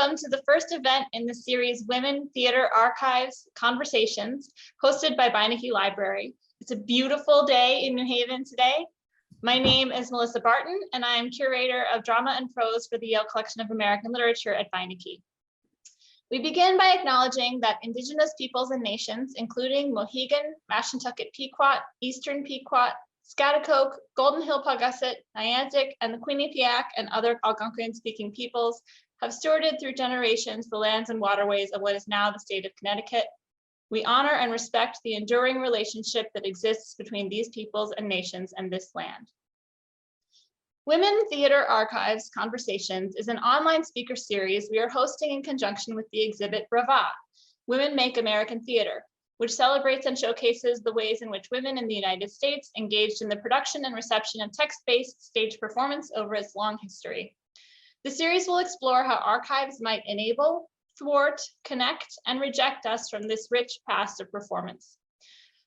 welcome to the first event in the series Women Theater Archives Conversations, hosted by Beinecke Library. It's a beautiful day in New Haven today. My name is Melissa Barton, and I am curator of drama and prose for the Yale Collection of American Literature at Beinecke. We begin by acknowledging that Indigenous peoples and nations, including Mohegan, Mashantucket Pequot, Eastern Pequot, Schaghticoke, Golden Hill Paugussett, Niantic, and the Quinnipiac and other Algonquian-speaking peoples have stewarded through generations the lands and waterways of what is now the state of Connecticut. We honor and respect the enduring relationship that exists between these peoples and nations and this land. Women Theater Archives Conversations is an online speaker series we are hosting in conjunction with the exhibit Brava, Women Make American Theater, which celebrates and showcases the ways in which women in the United States engaged in the production and reception of text-based stage performance over its long history. The series will explore how archives might enable, thwart, connect, and reject us from this rich past of performance.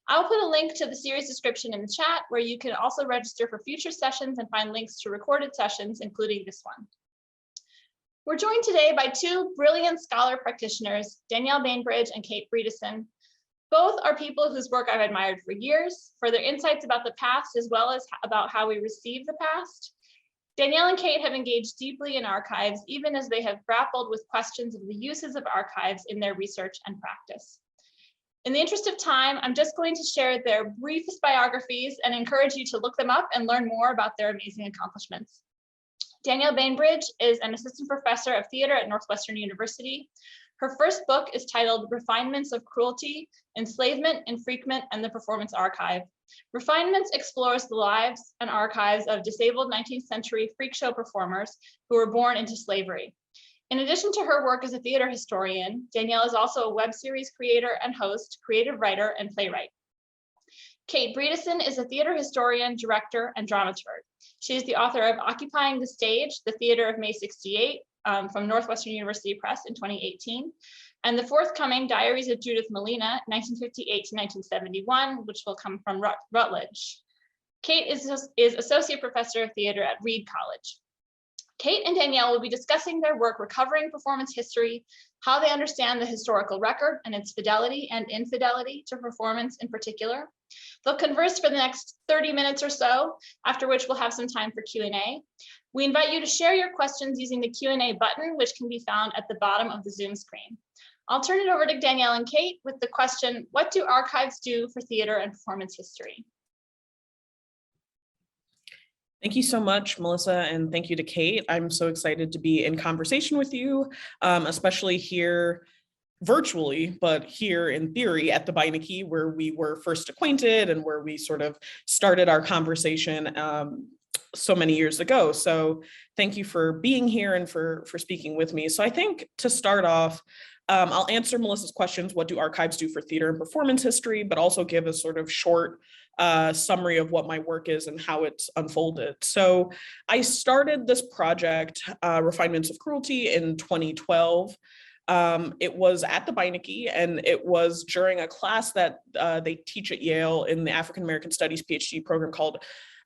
I'll put a link to the series description in the chat, where you can also register for future sessions and find links to recorded sessions, including this one. We're joined today by two brilliant scholar practitioners, Danielle Bainbridge and Kate Bredeson. Both are people whose work I've admired for years, for their insights about the past, as well as about how we receive the past. Danielle and Kate have engaged deeply in archives, even as they have grappled with questions of the uses of archives in their research and practice. In the interest of time, I'm just going to share their briefest biographies and encourage you to look them up and learn more about their amazing accomplishments. Danielle Bainbridge is an assistant professor of theater at Northwestern University. Her first book is titled Refinements of Cruelty, Enslavement, Enfreakment, and the Performance Archive. Refinements explores the lives and archives of disabled 19th century freak show performers who were born into slavery. In addition to her work as a theater historian, Danielle is also a web series creator and host, creative writer, and playwright. Kate Bredeson is a theater historian, director, and dramaturg. She is the author of Occupying the Stage, The Theater of May 68, from Northwestern University Press in 2018, and the forthcoming Diaries of Judith Malina, 1958 to 1971, which will come from Rutledge. Kate is Associate Professor of Theater at Reed College. Kate and Danielle will be discussing their work recovering performance history, how they understand the historical record and its fidelity and infidelity to performance in particular. They'll converse for the next 30 minutes or so, after which we'll have some time for Q&A. We invite you to share your questions using the Q&A button, which can be found at the bottom of the Zoom screen. I'll turn it over to Danielle and Kate with the question, what do archives do for theater and performance history? Thank you so much, Melissa, and thank you to Kate. I'm so excited to be in conversation with you, especially here virtually, but here in theory at the Beinecke, where we were first acquainted and where we sort of started our conversation so many years ago. So thank you for being here and for speaking with me. So I think to start off, I'll answer Melissa's questions, what do archives do for theater and performance history, but also give a sort of short summary of what my work is and how it's unfolded. So I started this project, Refinements of Cruelty, in 2012. It was at the Beinecke, and it was during a class that they teach at Yale in the African American Studies PhD program called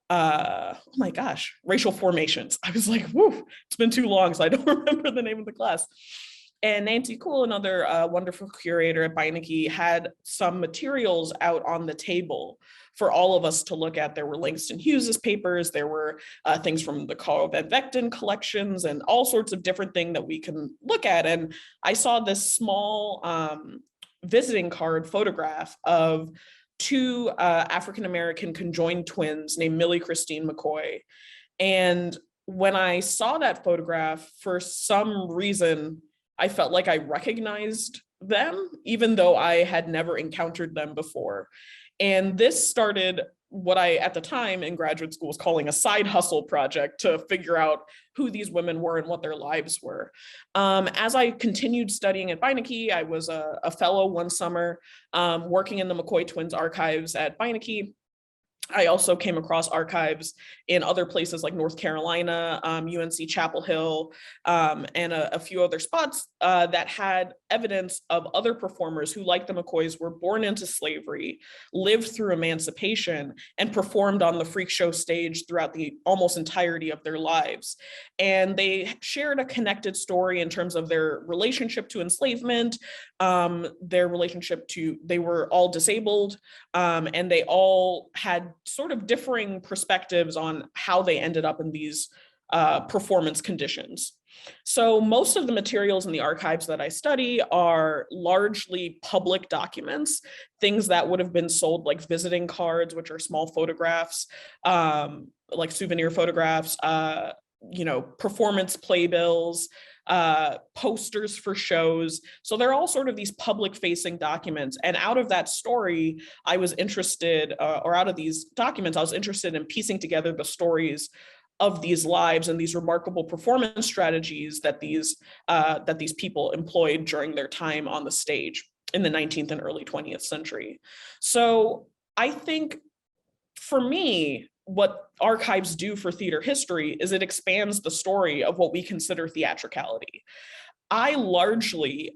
oh my gosh, Racial Formations. I was like, whoo, it's been too long, so I don't remember the name of the class. And Nancy Kuhl, another wonderful curator at Beinecke, had some materials out on the table for all of us to look at. There were Langston Hughes's papers, there were things from the Carl Van Vechten collections, and all sorts of different things that we can look at. And I saw this small visiting card photograph of two African-American conjoined twins named Millie Christine McCoy. And when I saw that photograph, for some reason, I felt like I recognized them, even though I had never encountered them before. And this started what I, at the time in graduate school, was calling a side hustle project to figure out who these women were and what their lives were. As I continued studying at Beinecke, I was a fellow one summer, working in the McCoy Twins archives at Beinecke. I also came across archives in other places like North Carolina, UNC Chapel Hill, and a few other spots that had evidence of other performers who, like the McCoys, were born into slavery, lived through emancipation, and performed on the freak show stage throughout the almost entirety of their lives. And they shared a connected story in terms of their relationship to enslavement, their relationship to, they were all disabled, and they all had sort of differing perspectives on how they ended up in these performance conditions. So most of the materials in the archives that I study are largely public documents, things that would have been sold like visiting cards, which are small photographs, like souvenir photographs, performance playbills, posters for shows. So they're all sort of these public facing documents. And out of that story, I was interested, or out of these documents, I was interested in piecing together the stories of these lives and these remarkable performance strategies that these people employed during their time on the stage in the 19th and early 20th century. So I think for me, what archives do for theater history is it expands the story of what we consider theatricality. I largely,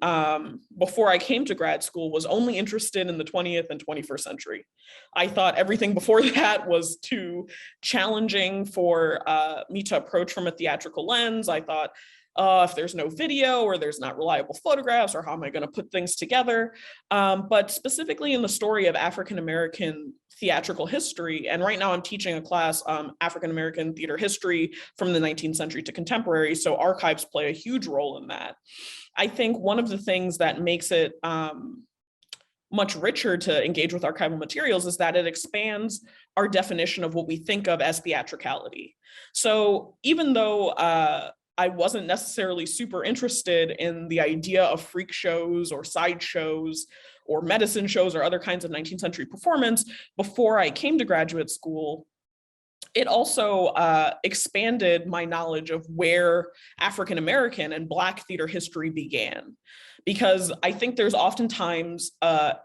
before I came to grad school, was only interested in the 20th and 21st century. I thought everything before that was too challenging for me to approach from a theatrical lens. I thought, if there's no video or there's not reliable photographs, or how am I going to put things together? But specifically in the story of African-American theatrical history, and right now I'm teaching a class, African-American theater history from the 19th century to contemporary, so archives play a huge role in that. I think one of the things that makes it much richer to engage with archival materials is that it expands our definition of what we think of as theatricality. So even though I wasn't necessarily super interested in the idea of freak shows or sideshows or medicine shows or other kinds of 19th century performance before I came to graduate school, it also expanded my knowledge of where African-American and Black theater history began. Because I think there's oftentimes a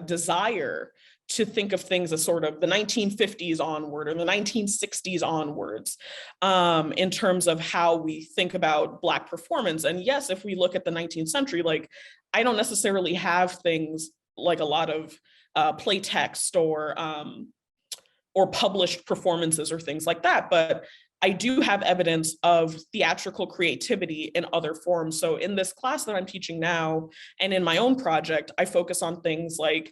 desire to think of things as sort of the 1950s onward or the 1960s onwards in terms of how we think about Black performance. And yes, if we look at the 19th century, like I don't necessarily have things like a lot of play text or published performances or things like that, but I do have evidence of theatrical creativity in other forms. So in this class that I'm teaching now, and in my own project, I focus on things like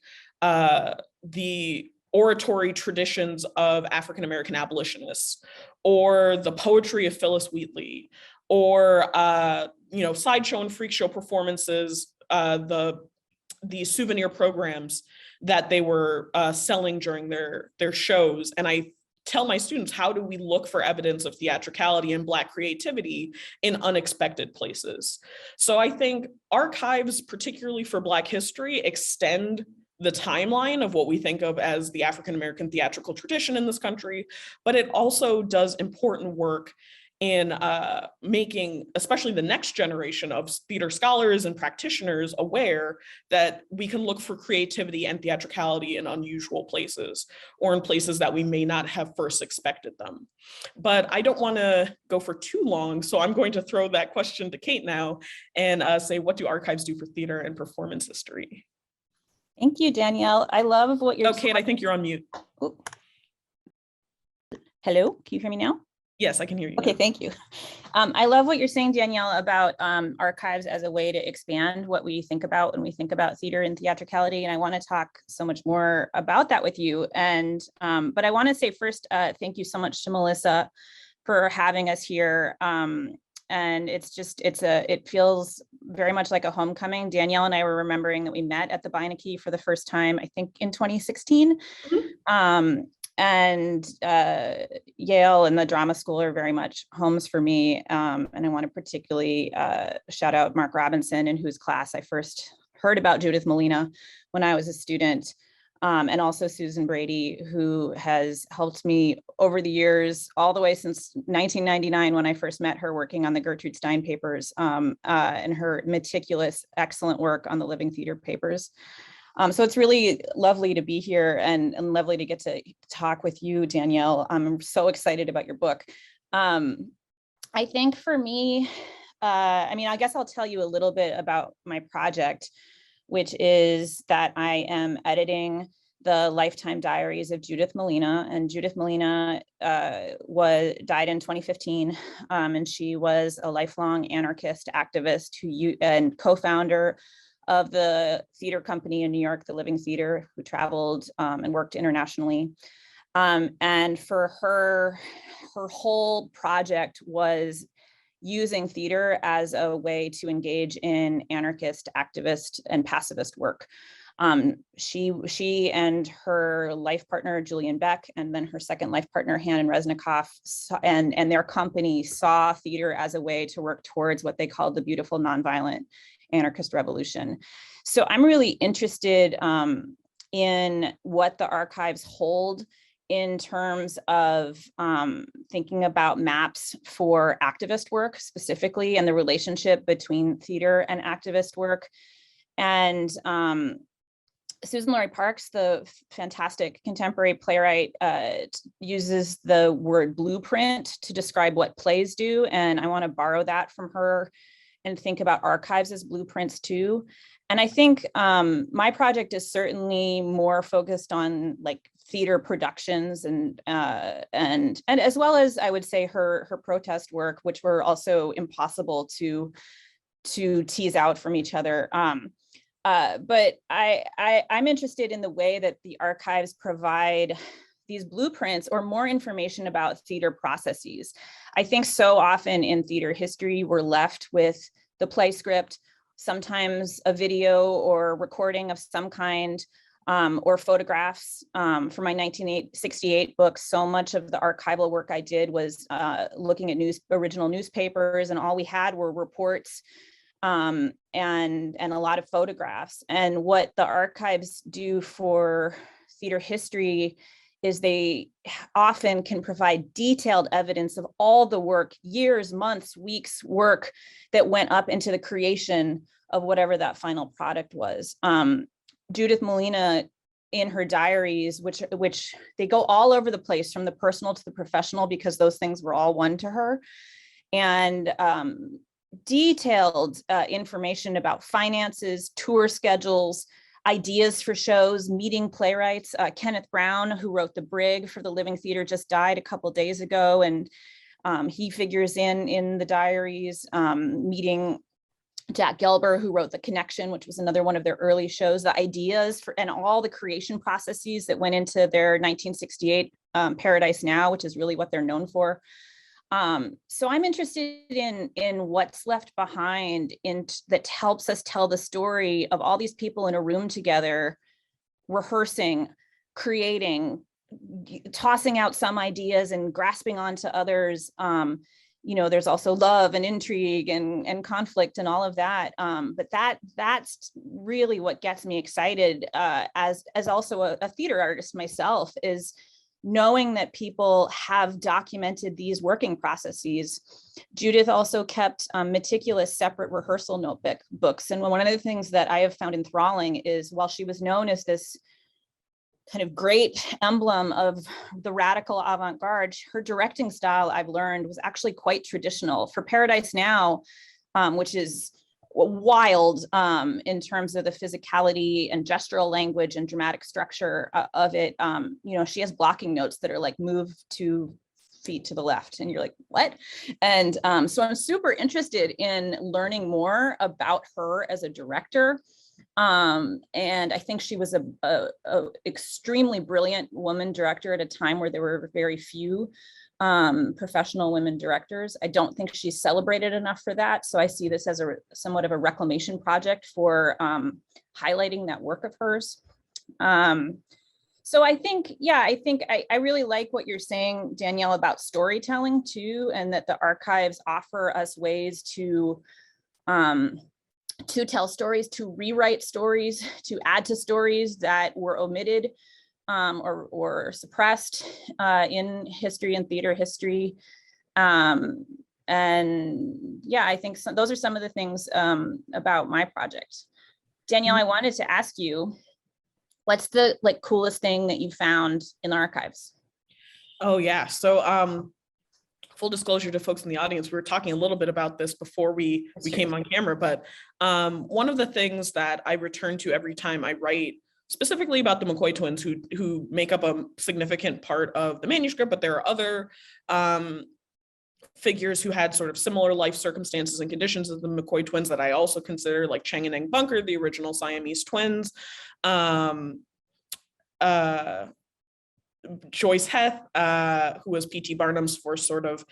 the oratory traditions of African-American abolitionists, or the poetry of Phyllis Wheatley, or sideshow and freak show performances, the souvenir programs that they were selling during their shows. And I tell my students, how do we look for evidence of theatricality and Black creativity in unexpected places? So I think archives, particularly for Black history, extend the timeline of what we think of as the African-American theatrical tradition in this country, but it also does important work in making, especially the next generation of theater scholars and practitioners, aware that we can look for creativity and theatricality in unusual places, or in places that we may not have first expected them. But I don't want to go for too long, so I'm going to throw that question to Kate now and say, what do archives do for theater and performance history? Thank you, Danielle. I love what you're— Oh, Kate, I think you're on mute. Oh. Hello, can you hear me now? Yes, I can hear you. Okay, now. thank you. I love what you're saying, Danielle, about archives as a way to expand what we think about when we think about theater and theatricality. And I want to talk so much more about that with you. And but I want to say first, thank you so much to Melissa for having us here. And it feels very much like a homecoming. Danielle and I were remembering that we met at the Beinecke for the first time, I think in 2016. Mm-hmm. And Yale and the drama school are very much homes for me. And I want to particularly shout out Mark Robinson, in whose class I first heard about Judith Malina when I was a student. And also Susan Brady, who has helped me over the years, all the way since 1999, when I first met her working on the Gertrude Stein papers, and her meticulous, excellent work on the Living Theater papers. So it's really lovely to be here and lovely to get to talk with you, Danielle. I'm so excited about your book. I think for me, I mean, I guess I'll tell you a little bit about my project, which is that I am editing the lifetime diaries of Judith Malina. And Judith Malina died in 2015, and she was a lifelong anarchist activist and co-founder of the theater company in New York, the Living Theater, who traveled and worked internationally. And for her whole project was using theater as a way to engage in anarchist, activist, and pacifist work. She and her life partner, Julian Beck, and then her second life partner, Hannon Resnikoff, and their company saw theater as a way to work towards what they called the beautiful nonviolent anarchist revolution. So I'm really interested in what the archives hold in terms of thinking about maps for activist work specifically, and the relationship between theater and activist work. And Susan Laurie Parks, the fantastic contemporary playwright, uses the word blueprint to describe what plays do. And I want to borrow that from her and think about archives as blueprints too. And I think my project is certainly more focused on like theater productions and as well as I would say her protest work, which were also impossible to tease out from each other. But I'm interested in the way that the archives provide these blueprints or more information about theater processes. I think so often in theater history, we're left with the play script, sometimes a video or recording of some kind, or photographs. For my 1968 book, so much of the archival work I did was looking at original newspapers, and all we had were reports and a lot of photographs. And what the archives do for theater history is they often can provide detailed evidence of all the work, years, months, weeks work that went up into the creation of whatever that final product was. Judith Malina, in her diaries, which they go all over the place from the personal to the professional, because those things were all one to her, and detailed information about finances, tour schedules, ideas for shows, meeting playwrights. Kenneth Brown, who wrote The Brig for the Living Theater, just died a couple days ago, and he figures in the diaries, meeting Jack Gelber, who wrote The Connection, which was another one of their early shows, the ideas for and all the creation processes that went into their 1968 Paradise Now, which is really what they're known for. So I'm interested in what's left behind that helps us tell the story of all these people in a room together, rehearsing, creating, tossing out some ideas and grasping onto others. There's also love and intrigue and conflict and all of that. But that's really what gets me excited as also a theater artist myself, is knowing that people have documented these working processes. Judith also kept meticulous separate rehearsal notebooks. And one of the things that I have found enthralling is, while she was known as this kind of great emblem of the radical avant-garde, her directing style, I've learned, was actually quite traditional. For Paradise Now, which is wild in terms of the physicality and gestural language and dramatic structure of it, she has blocking notes that are like, move 2 feet to the left, and you're like, what? And so I'm super interested in learning more about her as a director. And I think she was a extremely brilliant woman director at a time where there were very few professional women directors. I don't think she's celebrated enough for that. So I see this as somewhat of a reclamation project for highlighting that work of hers. So I think I really like what you're saying, Danielle, about storytelling too, and that the archives offer us ways to tell stories, to rewrite stories, to add to stories that were omitted or suppressed in history and theater history. And yeah, I think those are some of the things about my project. Danielle, I wanted to ask you, What's the like coolest thing that you found in the archives? Oh yeah. So full disclosure to folks in the audience, we were talking a little bit about this before we came on camera, but one of the things that I return to every time I write specifically about the McCoy twins who make up a significant part of the manuscript, but there are other figures who had sort of similar life circumstances and conditions as the McCoy twins that I also consider, like Chang and Eng Bunker, the original Siamese twins, Joyce Heth, who was P.T. Barnum's first sort of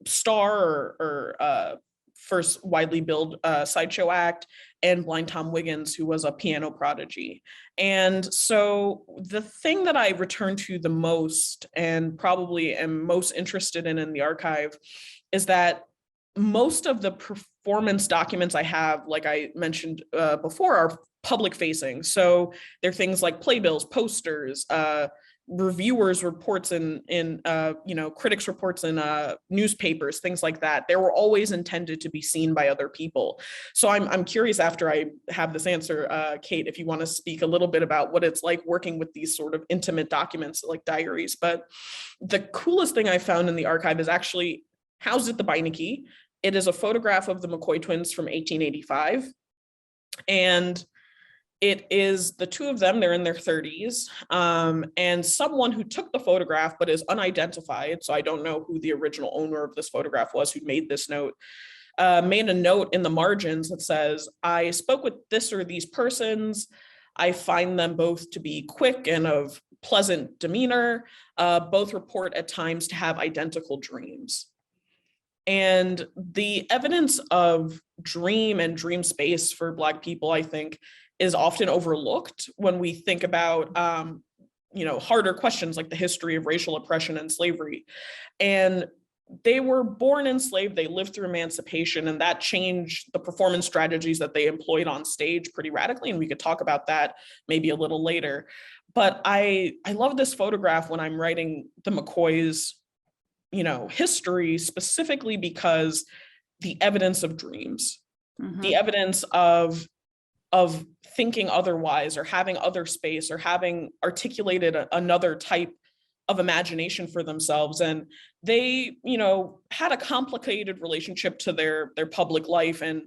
star or first widely billed sideshow act, and Blind Tom Wiggins, who was a piano prodigy. And so the thing that I return to the most and probably am most interested in the archive is that most of the performance documents I have, like I mentioned before, are public facing. So they're things like playbills, posters, reviewers reports in critics reports in newspapers, things like that. They were always intended to be seen by other people. So I'm curious, after I have this answer, Kate, if you want to speak a little bit about what it's like working with these sort of intimate documents like diaries. But the coolest thing I found in the archive is actually housed at the Beinecke. It is a photograph of the McCoy twins from 1885. And it is the two of them, they're in their 30s, and someone who took the photograph but is unidentified, so I don't know who the original owner of this photograph was who made this note, made a note in the margins that says, "I spoke with this or these persons. I find them both to be quick and of pleasant demeanor. Both report at times to have identical dreams." And the evidence of dream and dream space for Black people, I think, is often overlooked when we think about, harder questions like the history of racial oppression and slavery. And they were born enslaved, they lived through emancipation, and that changed the performance strategies that they employed on stage pretty radically. And we could talk about that maybe a little later. But I love this photograph when I'm writing the McCoys, history, specifically because the evidence of dreams, the evidence of thinking otherwise, or having other space, or having articulated another type of imagination for themselves. And they, had a complicated relationship to their public life and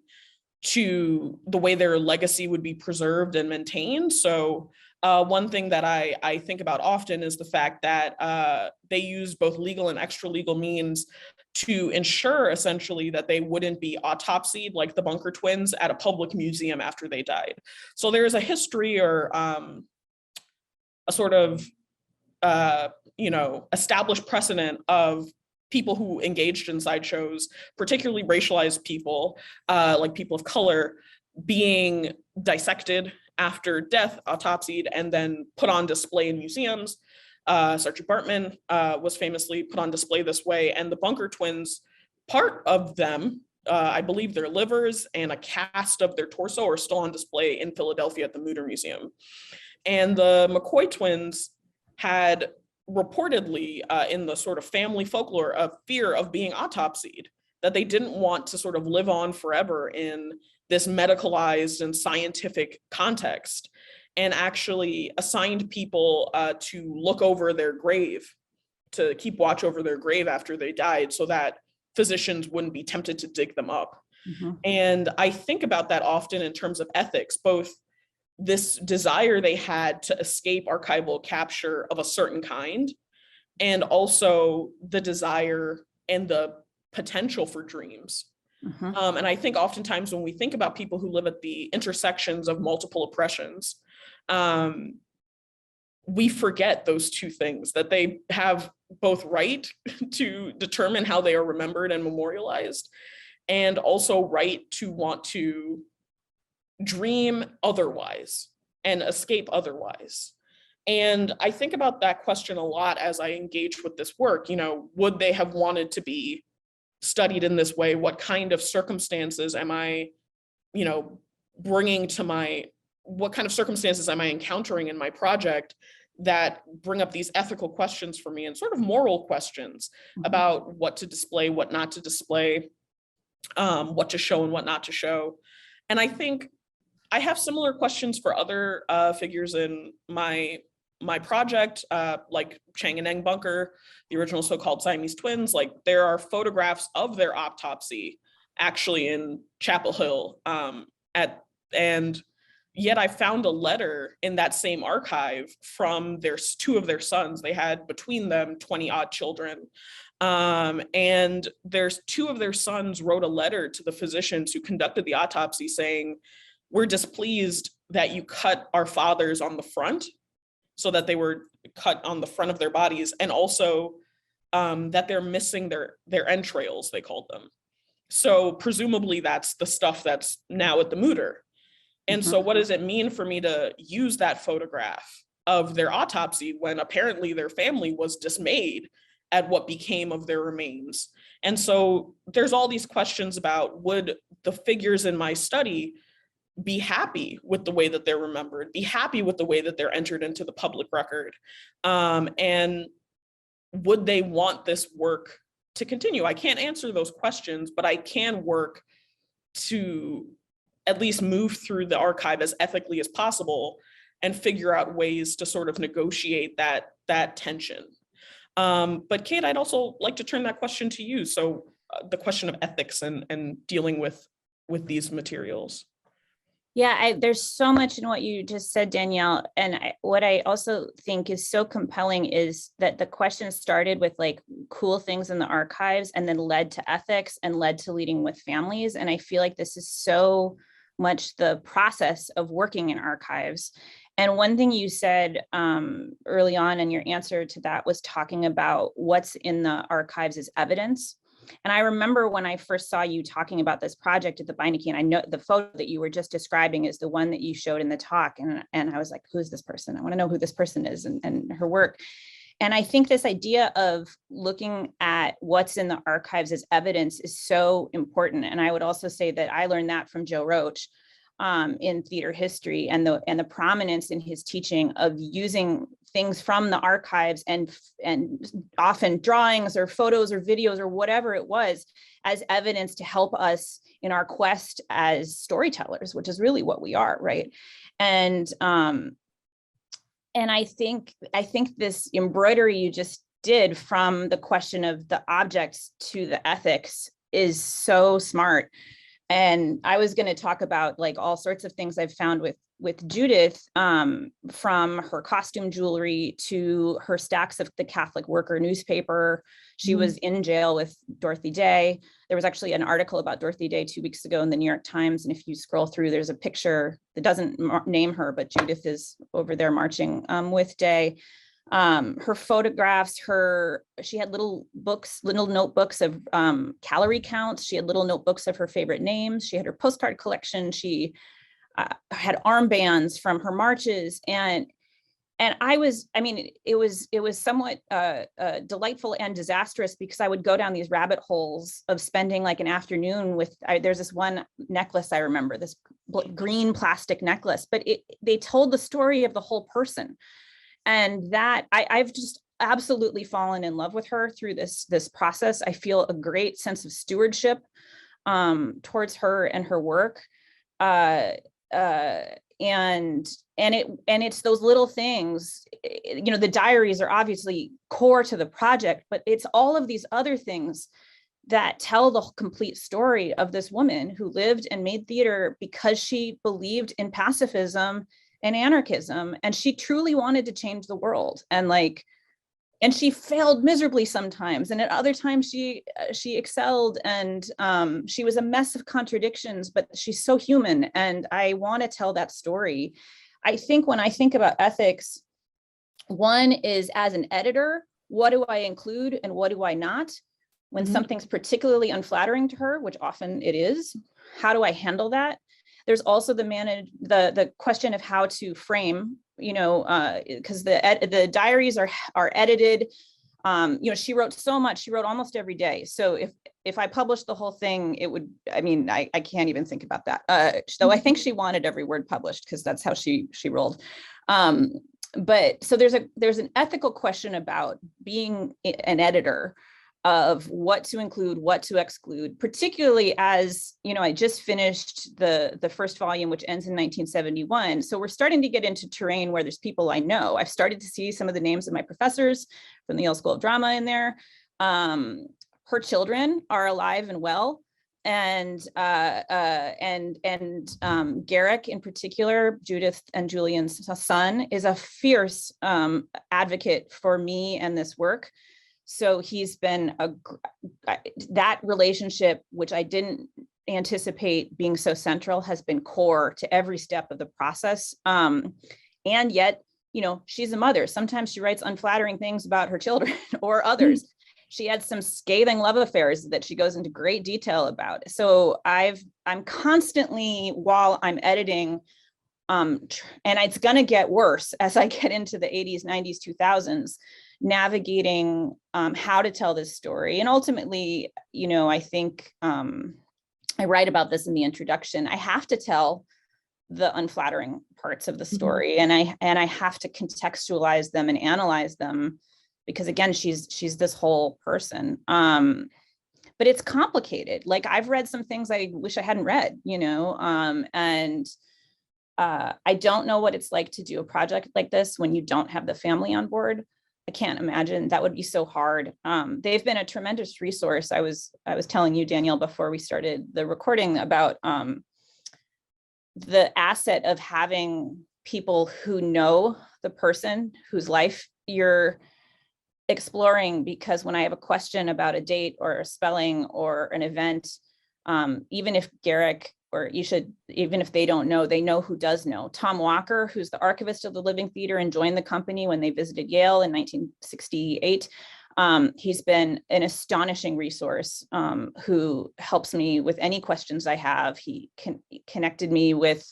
to the way their legacy would be preserved and maintained. So one thing that I think about often is the fact that they used both legal and extra legal means to ensure essentially that they wouldn't be autopsied like the Bunker twins at a public museum after they died. So there's a history or a sort of, established precedent of people who engaged in sideshows, particularly racialized people, like people of color, being dissected after death, autopsied, and then put on display in museums. Sergeant Bartman was famously put on display this way, and the Bunker twins, part of them, I believe their livers and a cast of their torso are still on display in Philadelphia at the Mutter Museum. And the McCoy twins had reportedly, in the sort of family folklore, a fear of being autopsied, that they didn't want to sort of live on forever in this medicalized and scientific context, and actually assigned people to look over their grave, to keep watch over their grave after they died, so that physicians wouldn't be tempted to dig them up. And I think about that often in terms of ethics, both this desire they had to escape archival capture of a certain kind, and also the desire and the potential for dreams. And I think oftentimes when we think about people who live at the intersections of multiple oppressions, we forget those two things, that they have both right to determine how they are remembered and memorialized, and also right to want to dream otherwise and escape otherwise. And I think about that question a lot as I engage with this work. Would they have wanted to be studied in this way? What kind of circumstances am I, bringing to what kind of circumstances am I encountering in my project that bring up these ethical questions for me, and sort of moral questions about what to display, what not to display, what to show and what not to show. And I think I have similar questions for other figures in my project, like Chang and Eng Bunker, the original so-called Siamese twins. Like, there are photographs of their autopsy actually in Chapel Hill, and yet I found a letter in that same archive from two of their sons. They had between them 20 odd children. And there's two of their sons wrote a letter to the physicians who conducted the autopsy saying, "We're displeased that you cut our fathers on the front," so that they were cut on the front of their bodies, and also that they're missing their entrails, they called them. So presumably that's the stuff that's now at the Mutter. And so what does it mean for me to use that photograph of their autopsy when apparently their family was dismayed at what became of their remains? And so there's all these questions about, would the figures in my study be happy with the way that they're remembered, be happy with the way that they're entered into the public record? And would they want this work to continue? I can't answer those questions, but I can work to at least move through the archive as ethically as possible and figure out ways to sort of negotiate that tension. But Kate, I'd also like to turn that question to you. So the question of ethics and dealing with these materials. Yeah, there's so much in what you just said, Danielle. And what I also think is so compelling is that the question started with like cool things in the archives and then led to ethics and led to leading with families. And I feel like this is so much the process of working in archives. And one thing you said early on in your answer to that was talking about what's in the archives as evidence. And I remember when I first saw you talking about this project at the Beinecke, and I know the photo that you were just describing is the one that you showed in the talk. And I was like, who's this person? I want to know who this person is and her work. And I think this idea of looking at what's in the archives as evidence is so important. And I would also say that I learned that from Joe Roach in theater history, and the prominence in his teaching of using things from the archives and often drawings or photos or videos or whatever it was as evidence to help us in our quest as storytellers, which is really what we are, right? And I think this embroidery you just did from the question of the objects to the ethics is so smart. And I was going to talk about like all sorts of things I've found with Judith, from her costume jewelry to her stacks of the Catholic Worker newspaper. She was in jail with Dorothy Day. There was actually an article about Dorothy Day 2 weeks ago in the New York Times. And if you scroll through, there's a picture that doesn't name her, but Judith is over there marching with Day. Her photographs, she had little notebooks of calorie counts. She had little notebooks of her favorite names. She had her postcard collection. She had armbands from her marches. And it was somewhat delightful and disastrous, because I would go down these rabbit holes of spending like an afternoon there's this one necklace I remember, this green plastic necklace, but they told the story of the whole person. And that I've just absolutely fallen in love with her through this process. I feel a great sense of stewardship towards her and her work. And it's those little things, the diaries are obviously core to the project, but it's all of these other things that tell the complete story of this woman who lived and made theater because she believed in pacifism and anarchism, and she truly wanted to change the world. And she failed miserably sometimes, and at other times she excelled, and she was a mess of contradictions, but she's so human, and I want to tell that story. I think when I think about ethics, one is, as an editor, what do I include and what do I not? When something's particularly unflattering to her, which often it is, how do I handle that? There's also the question of how to frame, because the diaries are edited. She wrote so much. She wrote almost every day. So if I published the whole thing, it would. I can't even think about that. Though I think she wanted every word published, because that's how she rolled. But so there's an ethical question about being an editor. of what to include, what to exclude, particularly as, you know, I just finished the first volume, which ends in 1971. So we're starting to get into terrain where there's people I know. I've started to see some of the names of my professors from the Yale School of Drama in there. Her children are alive and well. And Garrick in particular, Judith and Julian's son, is a fierce advocate for me and this work. So he's been that relationship, which I didn't anticipate being so central, has been core to every step of the process. And yet, you know, she's a mother. Sometimes she writes unflattering things about her children or others. She had some scathing love affairs that she goes into great detail about. So I'm constantly, while I'm editing, and it's going to get worse as I get into the 80s, 90s, 2000s, navigating how to tell this story. And ultimately, you know, I think I write about this in the introduction. I have to tell the unflattering parts of the story, and I have to contextualize them and analyze them, because again, she's this whole person. But it's complicated. Like, I've read some things I wish I hadn't read, you know, and I don't know what it's like to do a project like this when you don't have the family on board. I can't imagine. That would be so hard. They've been a tremendous resource. I was telling you, Danielle, before we started the recording, about the asset of having people who know the person whose life you're exploring. Because when I have a question about a date or a spelling or an event, even if Garrick, or even if they don't know, they know who does know. Tom Walker, who's the archivist of the Living Theater and joined the company when they visited Yale in 1968. He's been an astonishing resource, who helps me with any questions I have. He connected me with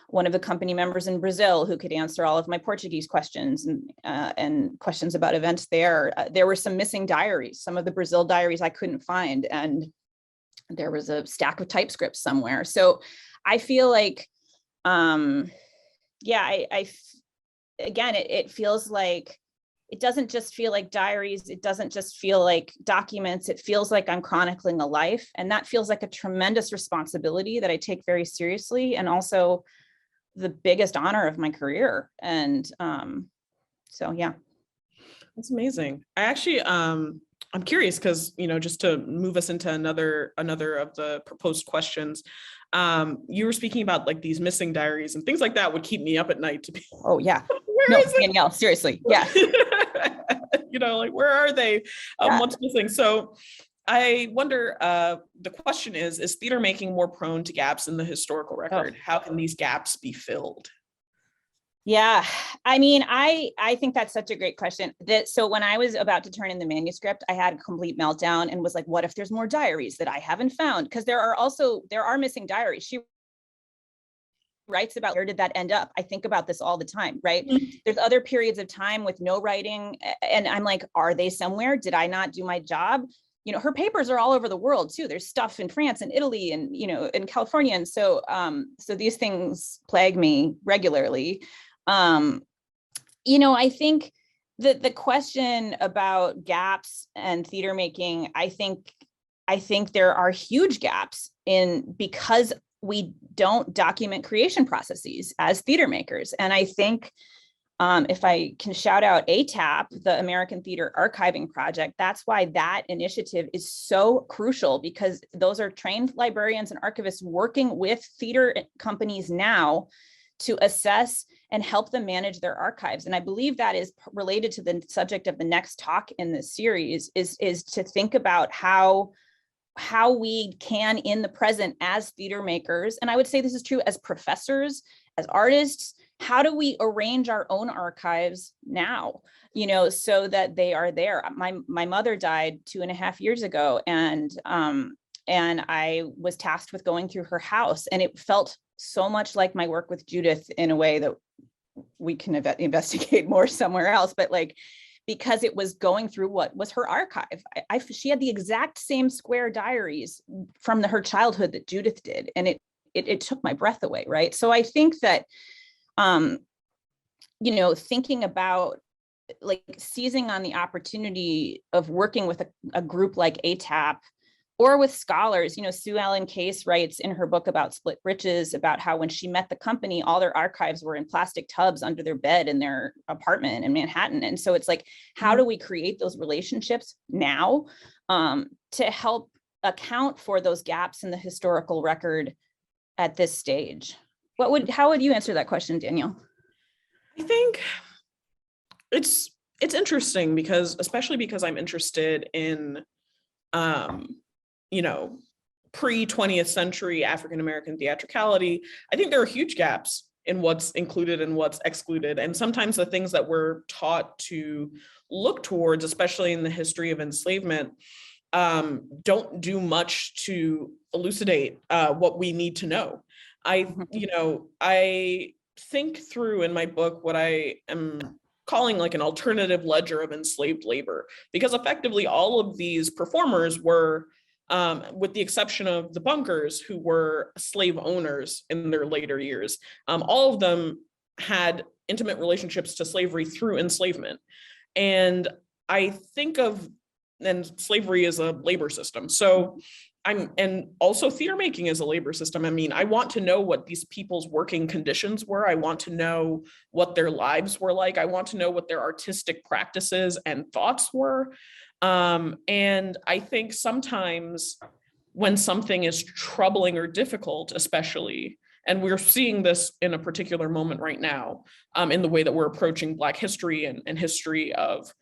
one of the company members in Brazil who could answer all of my Portuguese questions and questions about events there. There were some missing diaries, some of the Brazil diaries I couldn't find, and there was a stack of typescripts somewhere. So I feel like, again, it feels like, it doesn't just feel like diaries. It doesn't just feel like documents. It feels like I'm chronicling a life. And that feels like a tremendous responsibility that I take very seriously, and also the biggest honor of my career. And so, yeah. That's amazing. I actually, I'm curious because, you know, just to move us into another of the proposed questions, you were speaking about like these missing diaries and things like that would keep me up at night to be. Oh yeah. Where is it? Danielle, seriously. Yeah. You know, like, where are they? What's missing? So I wonder, the question is theater making more prone to gaps in the historical record? How can these gaps be filled? Yeah, I mean, I think that's such a great question. So when I was about to turn in the manuscript, I had a complete meltdown and was like, what if there's more diaries that I haven't found? Because there are missing diaries. She writes about, where did that end up? I think about this all the time, right? There's other periods of time with no writing, and I'm like, are they somewhere? Did I not do my job? You know, her papers are all over the world too. There's stuff in France and Italy and, you know, in California. And so, so these things plague me regularly. You know, I think that the question about gaps and theater making, I think there are huge gaps because we don't document creation processes as theater makers. And I think, if I can shout out ATAP, the American Theater Archiving Project, that's why that initiative is so crucial, because those are trained librarians and archivists working with theater companies now to assess and help them manage their archives. And I believe that is related to the subject of the next talk in this series, is to think about how we can, in the present, as theater makers, and I would say this is true as professors, as artists, how do we arrange our own archives now, you know, so that they are there? My mother died 2.5 years ago, and I was tasked with going through her house, and it felt so much like my work with Judith in a way that we can investigate more somewhere else, but like, because it was going through what was her archive. She had the exact same square diaries from her childhood that Judith did, and it took my breath away, right? So I think that, you know, thinking about like seizing on the opportunity of working with a group like ATAP or with scholars. Sue Ellen Case writes in her book about Split Britches about how when she met the company, all their archives were in plastic tubs under their bed in their apartment in Manhattan. And so it's like, how do we create those relationships now to help account for those gaps in the historical record at this stage? How would you answer that question, Danielle? I think it's interesting especially because I'm interested in, pre-20th century African-American theatricality. I think there are huge gaps in what's included and what's excluded. And sometimes the things that we're taught to look towards, especially in the history of enslavement, don't do much to elucidate what we need to know. I think through in my book what I am calling like an alternative ledger of enslaved labor, because effectively all of these performers were, with the exception of the bunkers who were slave owners in their later years, all of them had intimate relationships to slavery through enslavement. And I think of, and slavery is a labor system. So and also theater making is a labor system. I mean, I want to know what these people's working conditions were. I want to know what their lives were like. I want to know what their artistic practices and thoughts were. And I think sometimes when something is troubling or difficult, especially, and we're seeing this in a particular moment right now, in the way that we're approaching Black history and history of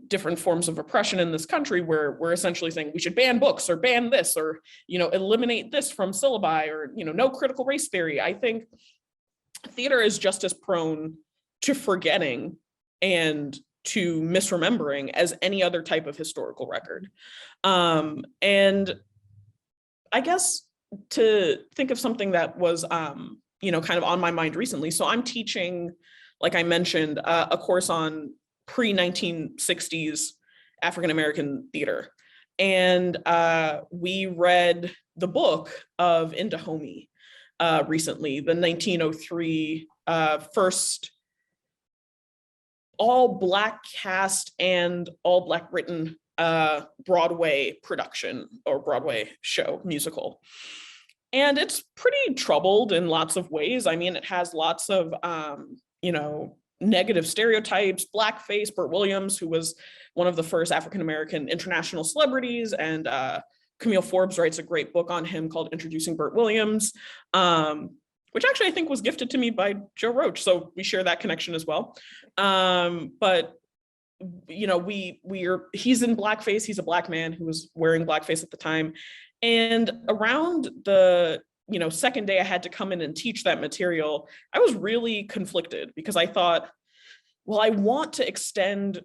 different forms of oppression in this country, where we're essentially saying we should ban books or ban this or, eliminate this from syllabi or, no critical race theory. I think theater is just as prone to forgetting and to misremembering as any other type of historical record. And I guess to think of something that was, kind of on my mind recently. So I'm teaching, like I mentioned, a course on pre-1960s African-American theater. And we read the book of Indahomey recently, the 1903 first all Black cast and all Black written Broadway production or Broadway show musical. And it's pretty troubled in lots of ways. I mean, it has lots of, negative stereotypes, blackface. Burt Williams, who was one of the first African-American international celebrities, and Camille Forbes writes a great book on him called Introducing Burt Williams, which actually I think was gifted to me by Joe Roach. So we share that connection as well. But he's in blackface. He's a Black man who was wearing blackface at the time. And around the second day I had to come in and teach that material, I was really conflicted because I thought, well, I want to extend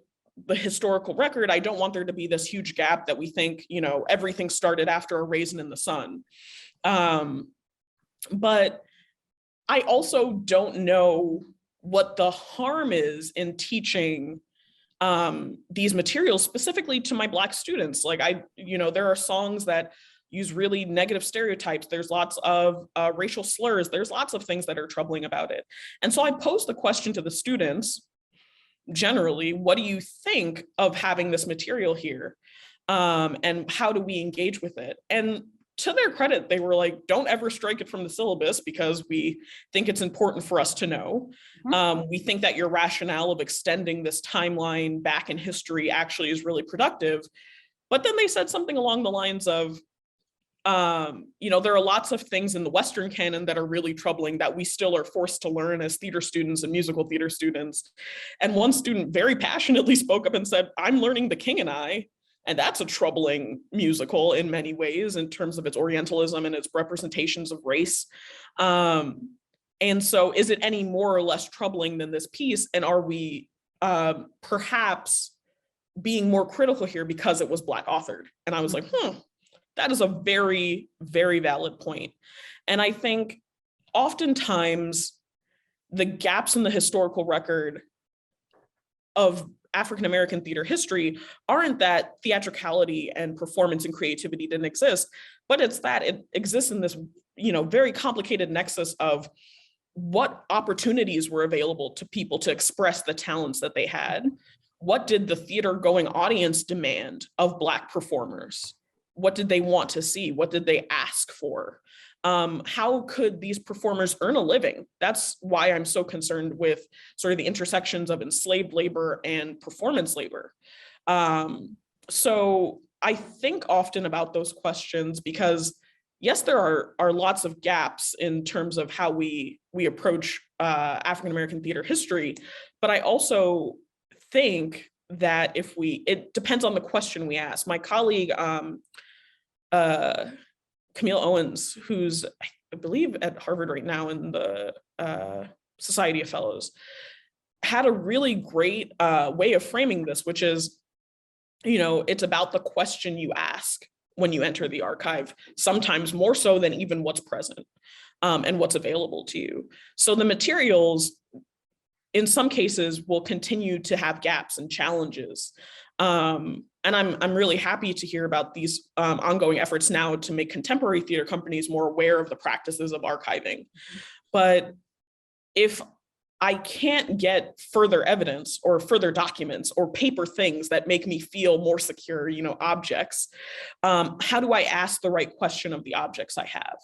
the historical record. I don't want there to be this huge gap that we think, everything started after A Raisin in the Sun. But I also don't know what the harm is in teaching these materials specifically to my Black students. Like there are songs that use really negative stereotypes. There's lots of racial slurs. There's lots of things that are troubling about it. And so I posed the question to the students, generally, what do you think of having this material here? And how do we engage with it? And to their credit, they were like, don't ever strike it from the syllabus because we think it's important for us to know. We think that your rationale of extending this timeline back in history actually is really productive. But then they said something along the lines of, there are lots of things in the Western canon that are really troubling that we still are forced to learn as theater students and musical theater students. And one student very passionately spoke up and said, I'm learning The King and I, and that's a troubling musical in many ways in terms of its Orientalism and its representations of race. And so is it any more or less troubling than this piece? And are we perhaps being more critical here because it was Black authored? And I was like, that is a very, very valid point. And I think oftentimes the gaps in the historical record of African-American theater history aren't that theatricality and performance and creativity didn't exist, but it's that it exists in this, very complicated nexus of what opportunities were available to people to express the talents that they had? What did the theater going audience demand of Black performers? What did they want to see? What did they ask for? How could these performers earn a living? That's why I'm so concerned with sort of the intersections of enslaved labor and performance labor. So I think often about those questions because, yes, there are lots of gaps in terms of how we approach African-American theater history, but I also think that it depends on the question we ask. My colleague, Camille Owens, who's I believe at Harvard right now in the Society of Fellows, had a really great way of framing this, which is, it's about the question you ask when you enter the archive, sometimes more so than even what's present and what's available to you. So the materials, in some cases, will continue to have gaps and challenges. And I'm really happy to hear about these ongoing efforts now to make contemporary theater companies more aware of the practices of archiving. But if I can't get further evidence or further documents or paper things that make me feel more secure, objects, how do I ask the right question of the objects I have?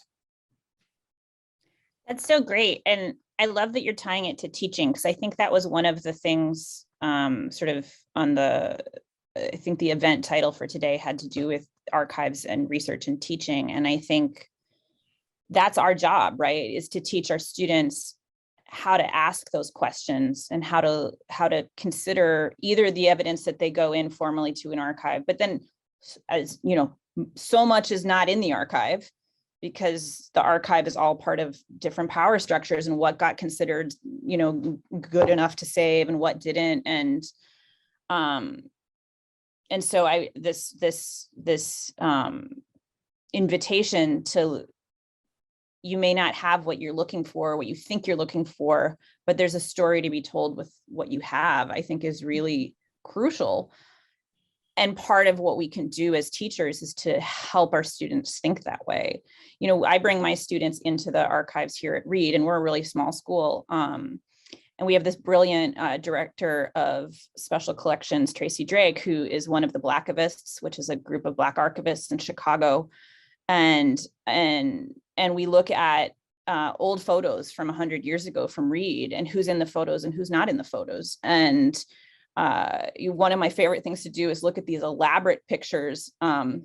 That's so great. And I love that you're tying it to teaching, because I think that was one of the things sort of on I think the event title for today had to do with archives and research and teaching. And I think that's our job, right? Is to teach our students how to ask those questions and how to consider either the evidence that they go in formally to an archive, but then, as so much is not in the archive, because the archive is all part of different power structures and what got considered, good enough to save and what didn't. And so this invitation to, you may not have what you're looking for, what you think you're looking for, but there's a story to be told with what you have, I think is really crucial. And part of what we can do as teachers is to help our students think that way. I bring my students into the archives here at Reed, and we're a really small school. And we have this brilliant director of special collections, Tracy Drake, who is one of the Blackivists, which is a group of Black archivists in Chicago. And we look at old photos from 100 years ago from Reed, and who's in the photos and who's not in the photos. And one of my favorite things to do is look at these elaborate pictures from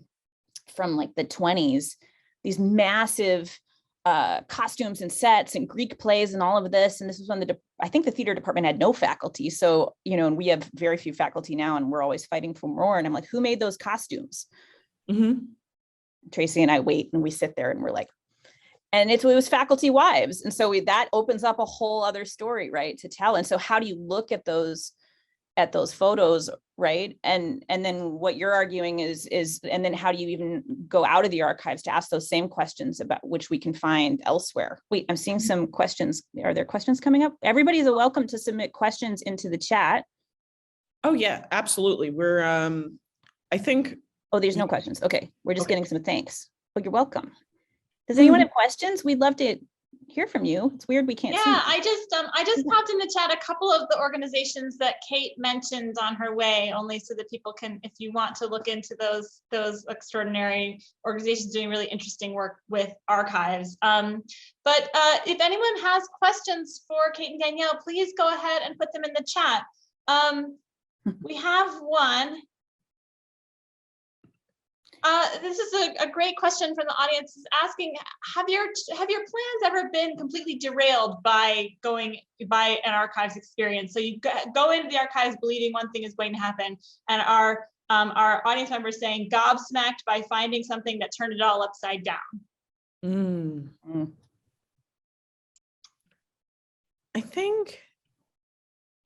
like the 20s, these massive costumes and sets and Greek plays and all of this. And this was when I think the theater department had no faculty. So, and we have very few faculty now, and we're always fighting for more. And I'm like, who made those costumes? Mm-hmm. Tracy and I wait, and we sit there and we're like, and it was faculty wives. And so that opens up a whole other story, right, to tell. And so how do you look at those photos, right? And then what you're arguing is, and then how do you even go out of the archives to ask those same questions about which we can find elsewhere? Wait, I'm seeing some questions. Are there questions coming up? Everybody's welcome to submit questions into the chat. Oh yeah, absolutely. We're, I think. Oh, there's no questions. Okay, we're just getting some thanks. Oh, you're welcome. Does anyone have questions? We'd love to hear from you. It's weird we can't see. Yeah, I just popped in the chat a couple of the organizations that Kate mentioned on her way, only so that people can, if you want to look into those extraordinary organizations doing really interesting work with archives. But if anyone has questions for Kate and Danielle, please go ahead and put them in the chat. We have one. This is a great question from the audience. Is asking, have your plans ever been completely derailed by an archives experience? So you go into the archives believing one thing is going to happen, and our audience members saying gobsmacked by finding something that turned it all upside down. I think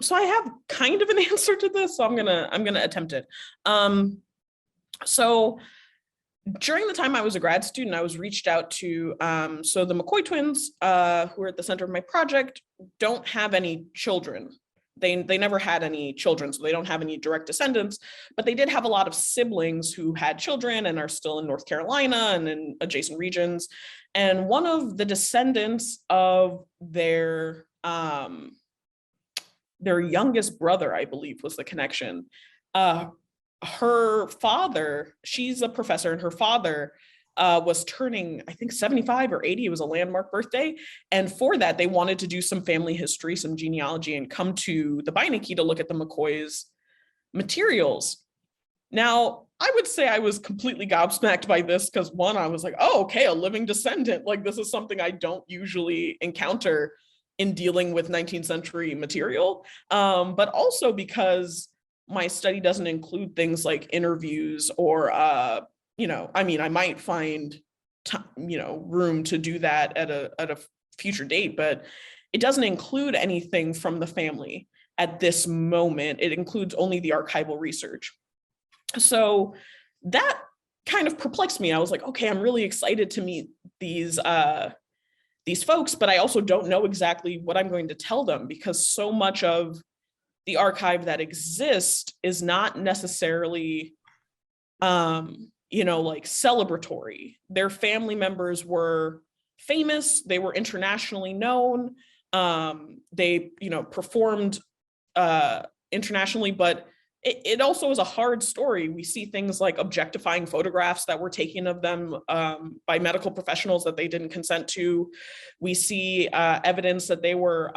so. I have kind of an answer to this, so I'm gonna attempt it. So during the time I was a grad student, I was reached out to, so the McCoy Twins, who are at the center of my project, don't have any children. they never had any children, so they don't have any direct descendants, but they did have a lot of siblings who had children and are still in North Carolina and in adjacent regions. And one of the descendants of their youngest brother, I believe, was the connection. Her father, she's a professor, and her father was turning, I think, 75 or 80. It was a landmark birthday. And for that, they wanted to do some family history, some genealogy, and come to the Beinecke to look at the McCoy's materials. Now, I would say I was completely gobsmacked by this because, one, I was like, oh, okay, a living descendant. Like, this is something I don't usually encounter in dealing with 19th century material, but also because my study doesn't include things like interviews or, I mean, I might find, room to do that at a future date, but it doesn't include anything from the family at this moment. It includes only the archival research. So that kind of perplexed me. I was like, okay, I'm really excited to meet these folks, but I also don't know exactly what I'm going to tell them because so much of the archive that exists is not necessarily, like celebratory. Their family members were famous, they were internationally known, they, performed internationally, but it also is a hard story. We see things like objectifying photographs that were taken of them by medical professionals that they didn't consent to. We see evidence that they were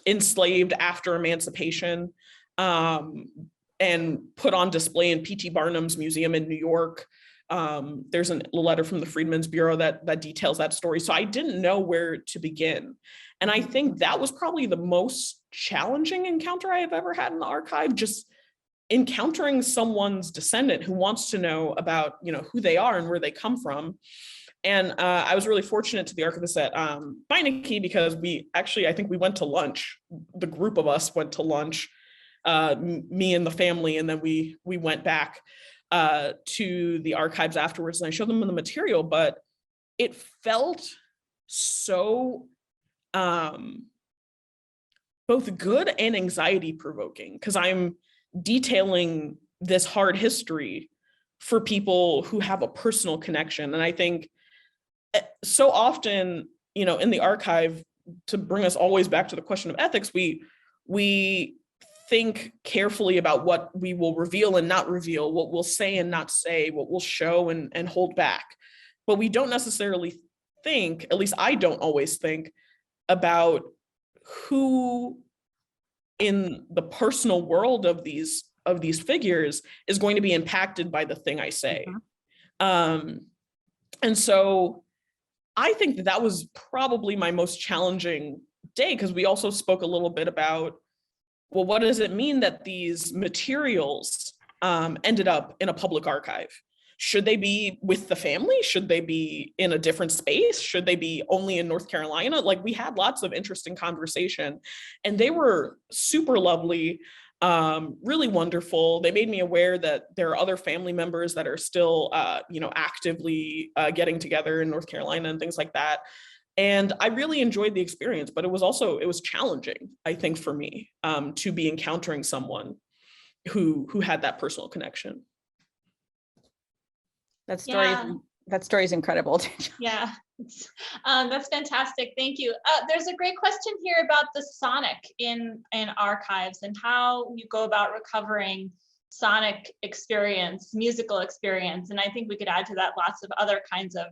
enslaved after emancipation and put on display in P.T. Barnum's museum in New York. There's a letter from the Freedmen's Bureau that details that story. So I didn't know where to begin. And I think that was probably the most challenging encounter I have ever had in the archive, just encountering someone's descendant who wants to know about, who they are and where they come from. And I was really fortunate to the archivist at Beinecke because I think we went to lunch. The group of us went to lunch, me and the family, and then we went back to the archives afterwards, and I showed them the material, but it felt so both good and anxiety provoking because I'm detailing this hard history for people who have a personal connection. And I think so often, in the archive, to bring us always back to the question of ethics, we think carefully about what we will reveal and not reveal, what we'll say and not say, what we'll show and hold back. But we don't necessarily think, at least I don't always think, about who in the personal world of these figures is going to be impacted by the thing I say. And so I think that was probably my most challenging day, because we also spoke a little bit about, well, what does it mean that these materials ended up in a public archive? Should they be with the family? Should they be in a different space? Should they be only in North Carolina? Like, we had lots of interesting conversation, and they were super lovely, really wonderful. They made me aware that there are other family members that are still, actively getting together in North Carolina and things like that. And I really enjoyed the experience, but it was challenging, I think, for me to be encountering someone who had that personal connection. That story is incredible. Yeah, that's fantastic. Thank you. There's a great question here about the sonic in archives and how you go about recovering sonic experience, musical experience. And I think we could add to that lots of other kinds of,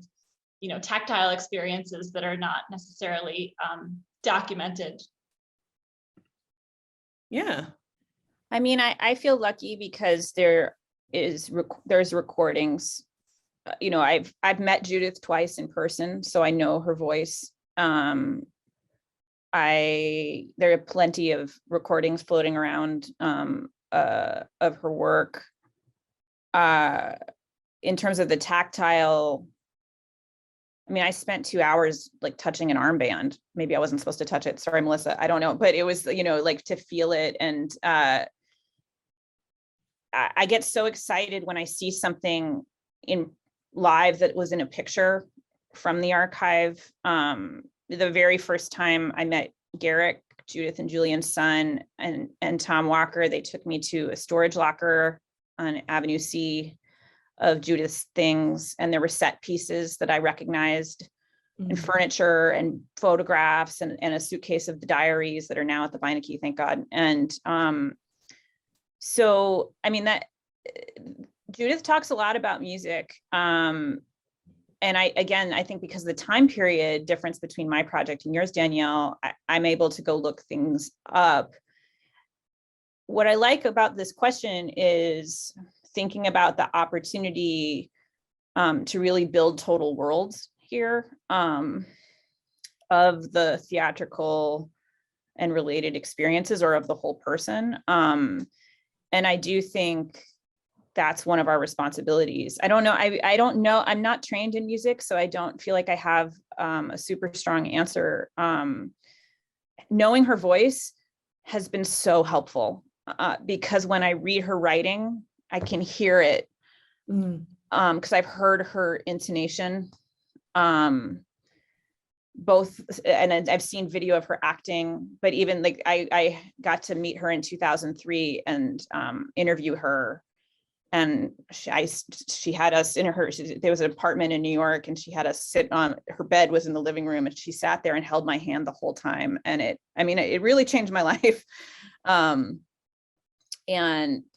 tactile experiences that are not necessarily documented. Yeah. I mean, I feel lucky because there's recordings. I've met Judith twice in person, so I know her voice. There are plenty of recordings floating around of her work. In terms of the tactile, I mean, I spent 2 hours like touching an armband. Maybe I wasn't supposed to touch it. Sorry, Melissa. I don't know, but it was, like to feel it. And I get so excited when I see something in live that was in a picture from the archive. The very first time I met Garrick Judith and Julian's son and Tom Walker. They took me to a storage locker on Avenue C of Judith's things. And there were set pieces that I recognized and furniture and photographs and a suitcase of the diaries that are now at the Beinecke, thank God. And so, I mean, that Judith talks a lot about music. And I think because of the time period difference between my project and yours, Danielle, I'm able to go look things up. What I like about this question is thinking about the opportunity to really build total worlds here of the theatrical and related experiences, or of the whole person. And I do think that's one of our responsibilities. I don't know. I'm not trained in music, so I don't feel like I have a super strong answer. Knowing her voice has been so helpful because when I read her writing, I can hear it because I've heard her intonation. Both, and I've seen video of her acting, but even like I got to meet her in 2003 and interview her, and she had us in her, there was an apartment in New York, and she had us sit on, her bed was in the living room, and she sat there and held my hand the whole time, and it really changed my life. And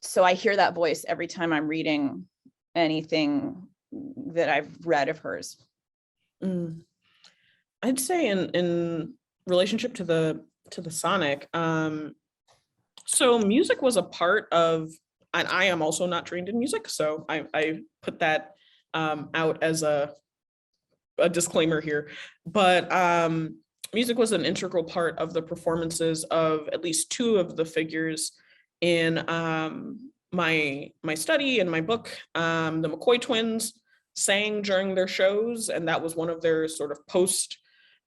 so I hear that voice every time I'm reading anything that I've read of hers. I'd say in relationship to the sonic, so music was a part of, and I am also not trained in music, so I put that out as a disclaimer here, but music was an integral part of the performances of at least two of the figures in my study and my book. The McCoy Twins sang during their shows, and that was one of their sort of post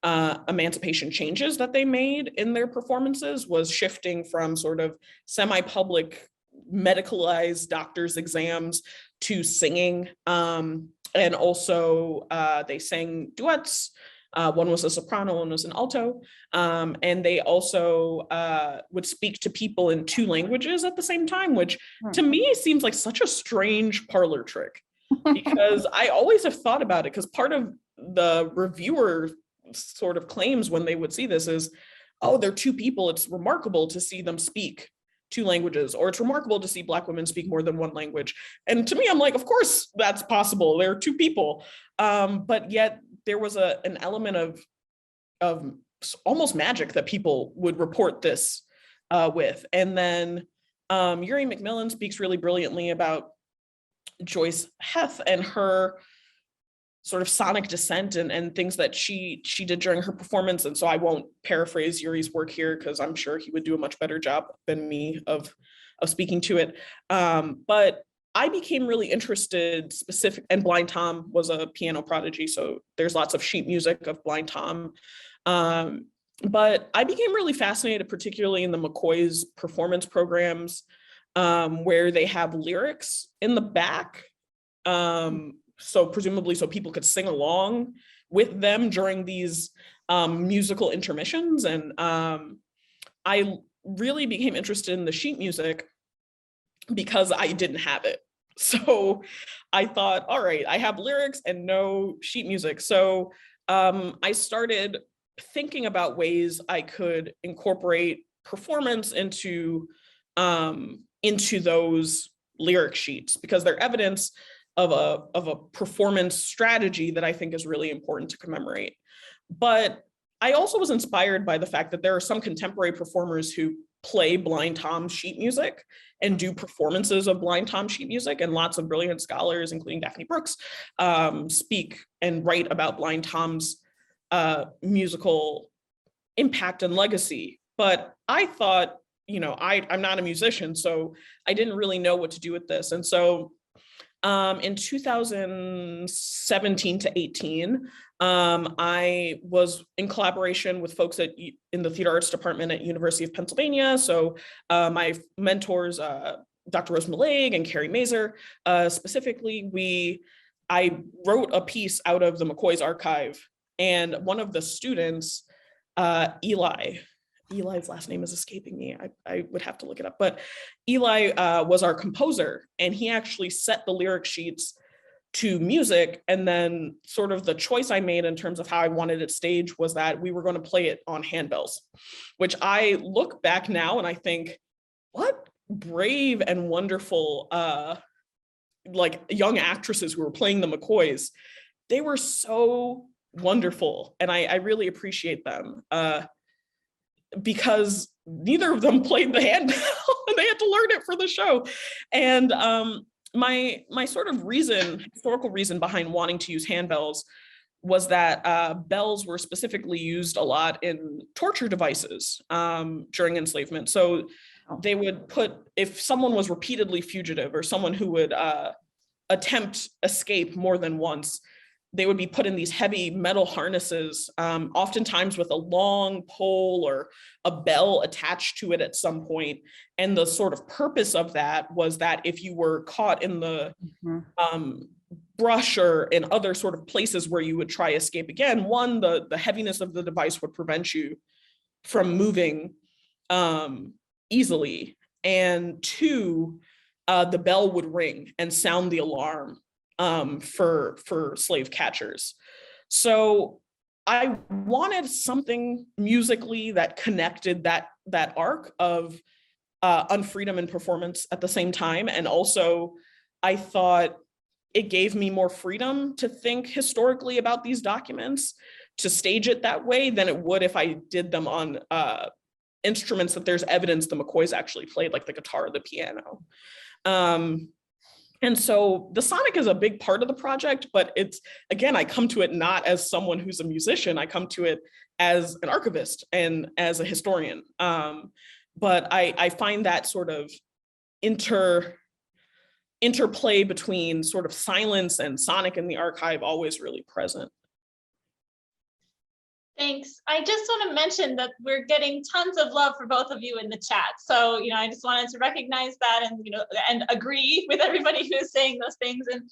emancipation changes that they made in their performances, was shifting from sort of semi-public medicalized doctor's exams to singing. And also they sang duets. One was a soprano, one was an alto. And they also would speak to people in two languages at the same time, which to me seems like such a strange parlor trick, because I always have thought about it, because part of the reviewer sort of claims when they would see this is, oh, they're two people, it's remarkable to see them speak two languages, or it's remarkable to see Black women speak more than one language. And to me, I'm like, of course that's possible, they're two people. But yet there was an element of almost magic that people would report this with. And then Yuri McMillan speaks really brilliantly about Joyce Heth and her sort of sonic descent and things that she did during her performance. And so I won't paraphrase Yuri's work here, because I'm sure he would do a much better job than me of speaking to it. But I became really interested and Blind Tom was a piano prodigy, so there's lots of sheet music of Blind Tom. But I became really fascinated, particularly in the McCoy's performance programs, where they have lyrics in the back. So presumably so people could sing along with them during these musical intermissions. And I really became interested in the sheet music because I didn't have it. So I thought, all right, I have lyrics and no sheet music. So I started thinking about ways I could incorporate performance into those lyric sheets, because they're evidence of a performance strategy that I think is really important to commemorate. But I also was inspired by the fact that there are some contemporary performers who play Blind Tom sheet music and do performances of Blind Tom sheet music, and lots of brilliant scholars, including Daphne Brooks, speak and write about Blind Tom's musical impact and legacy. But I thought, I'm not a musician, so I didn't really know what to do with this. And so in 2017 to 18, I was in collaboration with folks in the theater arts department at University of Pennsylvania. So my mentors, Dr. Rose Maleg and Carrie Mazer, specifically, I wrote a piece out of the McCoy's archive, and one of the students, Eli, Eli's last name is escaping me. I would have to look it up, but Eli was our composer, and he actually set the lyric sheets to music. And then sort of the choice I made in terms of how I wanted it staged was that we were going to play it on handbells, which I look back now and I think, what brave and wonderful like young actresses who were playing the McCoys. They were so wonderful, and I really appreciate them. Because neither of them played the handbell and they had to learn it for the show. And my sort of historical reason behind wanting to use handbells was that bells were specifically used a lot in torture devices during enslavement. So they would put, if someone was repeatedly fugitive or someone who would attempt escape more than once, they would be put in these heavy metal harnesses, oftentimes with a long pole or a bell attached to it at some point. And the sort of purpose of that was that if you were caught in the brush or in other sort of places where you would try escape again, one, the heaviness of the device would prevent you from moving easily. And two, the bell would ring and sound the alarm for slave catchers. So I wanted something musically that connected that arc of unfreedom and performance at the same time. And also I thought it gave me more freedom to think historically about these documents, to stage it that way than it would if I did them on instruments that there's evidence the McCoys actually played, like the guitar or the piano. And so the sonic is a big part of the project, but it's, again, I come to it not as someone who's a musician, I come to it as an archivist and as a historian. But I find that sort of interplay between sort of silence and sonic in the archive always really present. Thanks. I just want to mention that we're getting tons of love for both of you in the chat. So, I just wanted to recognize that and, and agree with everybody who's saying those things. And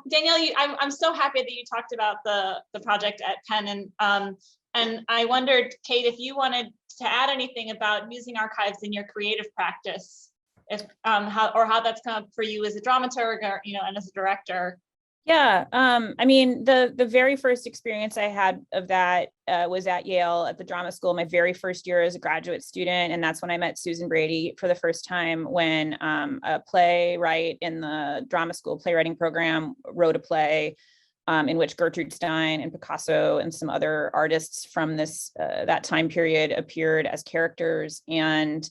Danielle, I'm so happy that you talked about the project at Penn. And I wondered, Kate, if you wanted to add anything about using archives in your creative practice, if how that's come up for you as a dramaturg or, and as a director. Yeah, I mean, the very first experience I had of that was at Yale at the drama school, my very first year as a graduate student. And that's when I met Susan Brady for the first time, when a playwright in the drama school playwriting program wrote a play in which Gertrude Stein and Picasso and some other artists from that time period appeared as characters. And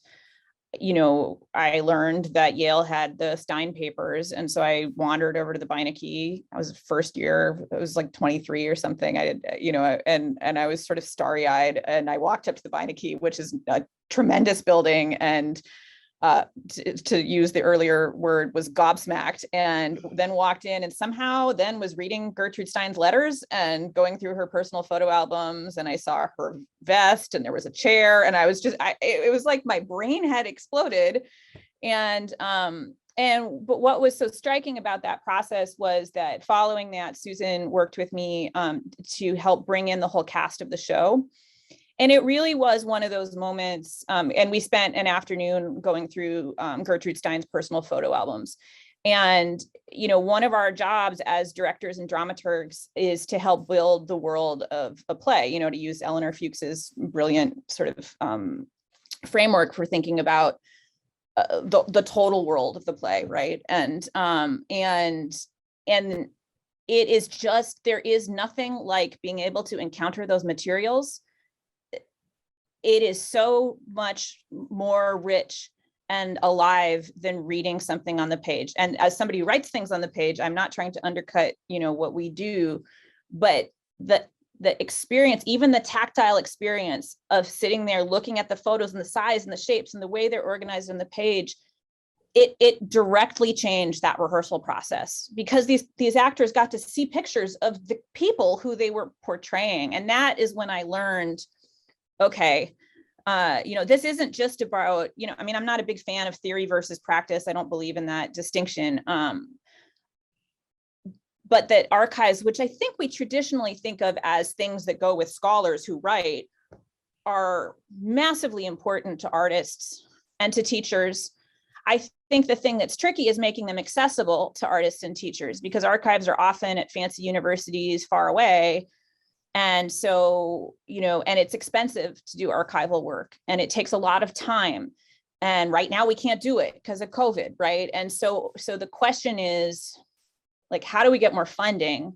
I learned that Yale had the Stein papers. And so I wandered over to the Beinecke. I was first year, it was like 23 or something. I did, and I was sort of starry eyed, and I walked up to the Beinecke, which is a tremendous building. And to use the earlier word, was gobsmacked, and then walked in and somehow then was reading Gertrude Stein's letters and going through her personal photo albums. And I saw her vest and there was a chair, and I was just, it was like my brain had exploded. But what was so striking about that process was that following that, Susan worked with me to help bring in the whole cast of the show. And it really was one of those moments, and we spent an afternoon going through Gertrude Stein's personal photo albums. And, one of our jobs as directors and dramaturgs is to help build the world of a play, to use Eleanor Fuchs's brilliant sort of framework for thinking about the total world of the play, right? And it is just, there is nothing like being able to encounter those materials. It is so much more rich and alive than reading something on the page. And as somebody who writes things on the page, I'm not trying to undercut, what we do, but the experience, even the tactile experience of sitting there looking at the photos and the size and the shapes and the way they're organized on the page, it directly changed that rehearsal process, because these actors got to see pictures of the people who they were portraying. And that is when I learned, okay, this isn't just about, I mean, I'm not a big fan of theory versus practice. I don't believe in that distinction. But that archives, which I think we traditionally think of as things that go with scholars who write, are massively important to artists and to teachers. I think the thing that's tricky is making them accessible to artists and teachers, because archives are often at fancy universities far away. And so, and it's expensive to do archival work, and it takes a lot of time. And right now we can't do it because of COVID, right? And so the question is, like, how do we get more funding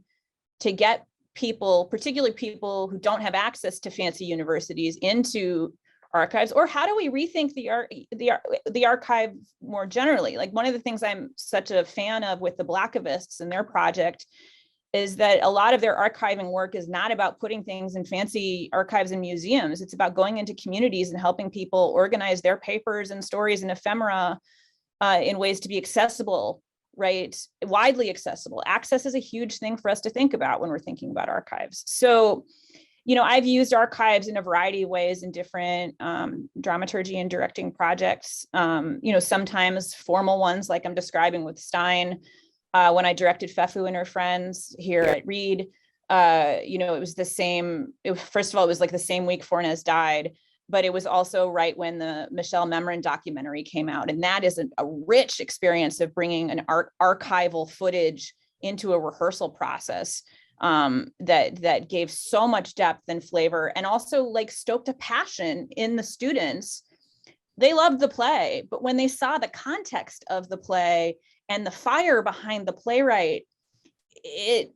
to get people, particularly people who don't have access to fancy universities, into archives? Or how do we rethink the archive more generally? Like, one of the things I'm such a fan of with the Blackavists and their project is that a lot of their archiving work is not about putting things in fancy archives and museums. It's about going into communities and helping people organize their papers and stories and ephemera in ways to be accessible, right? Widely accessible. Access is a huge thing for us to think about when we're thinking about archives. So, I've used archives in a variety of ways in different dramaturgy and directing projects. Sometimes formal ones, like I'm describing with Stein. When I directed Fefu and Her Friends here at Reed, it was the same. First of all, it was like the same week Fornes died, but it was also right when the Michelle Memrin documentary came out. And that is a rich experience of bringing an archival footage into a rehearsal process that gave so much depth and flavor, and also like stoked a passion in the students. They loved the play, but when they saw the context of the play and the fire behind the playwright, it